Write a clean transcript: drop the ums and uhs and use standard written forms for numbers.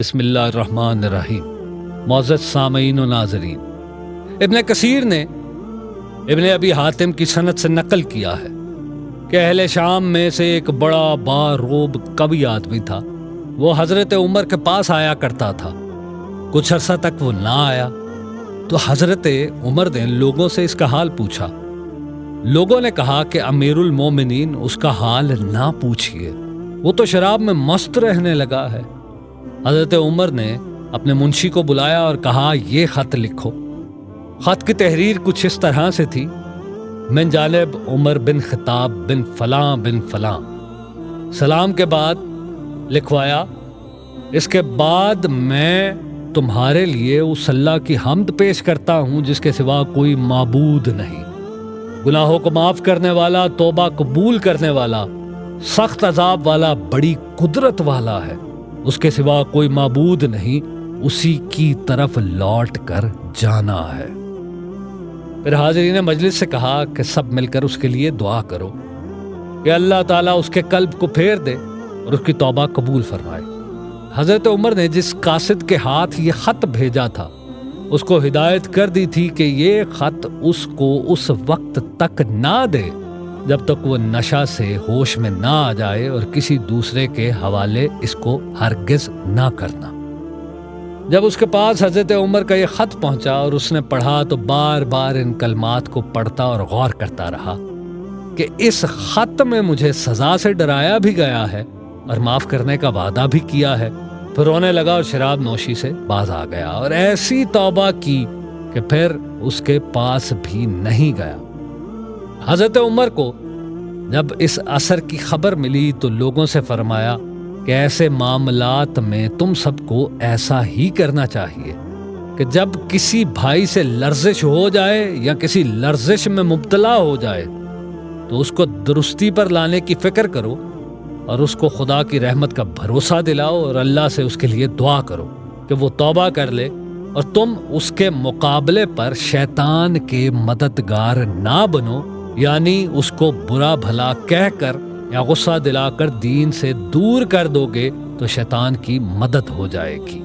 بسم اللہ الرحمن الرحیم۔ معزز سامعین و ناظرین، ابن کثیر نے ابن ابی حاتم کی سند سے نقل کیا ہے کہ اہل شام میں سے ایک بڑا باروب قوی آدمی تھا۔ وہ حضرت عمر کے پاس آیا کرتا تھا۔ کچھ عرصہ تک وہ نہ آیا تو حضرت عمر نے لوگوں سے اس کا حال پوچھا۔ لوگوں نے کہا کہ امیر المومنین اس کا حال نہ پوچھئے، وہ تو شراب میں مست رہنے لگا ہے۔ حضرت عمر نے اپنے منشی کو بلایا اور کہا، یہ خط لکھو۔ خط کی تحریر کچھ اس طرح سے تھی: من جانب عمر بن خطاب بن فلاں بن فلاں۔ سلام کے بعد لکھوایا، اس کے بعد میں تمہارے لیے اس اللہ کی حمد پیش کرتا ہوں جس کے سوا کوئی معبود نہیں، گناہوں کو معاف کرنے والا، توبہ قبول کرنے والا، سخت عذاب والا، بڑی قدرت والا ہے۔ اس کے سوا کوئی معبود نہیں، اسی کی طرف لوٹ کر جانا ہے۔ پھر حاضرین مجلس سے کہا کہ سب مل کر اس کے لیے دعا کرو کہ اللہ تعالیٰ اس کے قلب کو پھیر دے اور اس کی توبہ قبول فرمائے۔ حضرت عمر نے جس قاصد کے ہاتھ یہ خط بھیجا تھا اس کو ہدایت کر دی تھی کہ یہ خط اس کو اس وقت تک نہ دے جب تک وہ نشہ سے ہوش میں نہ آ جائے، اور کسی دوسرے کے حوالے اس کو ہرگز نہ کرنا۔ جب اس کے پاس حضرت عمر کا یہ خط پہنچا اور اس نے پڑھا تو بار بار ان کلمات کو پڑھتا اور غور کرتا رہا کہ اس خط میں مجھے سزا سے ڈرایا بھی گیا ہے اور معاف کرنے کا وعدہ بھی کیا ہے۔ پھر رونے لگا اور شراب نوشی سے باز آ گیا اور ایسی توبہ کی کہ پھر اس کے پاس بھی نہیں گیا۔ حضرت عمر کو جب اس اثر کی خبر ملی تو لوگوں سے فرمایا کہ ایسے معاملات میں تم سب کو ایسا ہی کرنا چاہیے کہ جب کسی بھائی سے لرزش ہو جائے یا کسی لرزش میں مبتلا ہو جائے تو اس کو درستی پر لانے کی فکر کرو اور اس کو خدا کی رحمت کا بھروسہ دلاؤ اور اللہ سے اس کے لیے دعا کرو کہ وہ توبہ کر لے، اور تم اس کے مقابلے پر شیطان کے مددگار نہ بنو، یعنی اس کو برا بھلا کہہ کر یا غصہ دلا کر دین سے دور کر دو گے تو شیطان کی مدد ہو جائے گی۔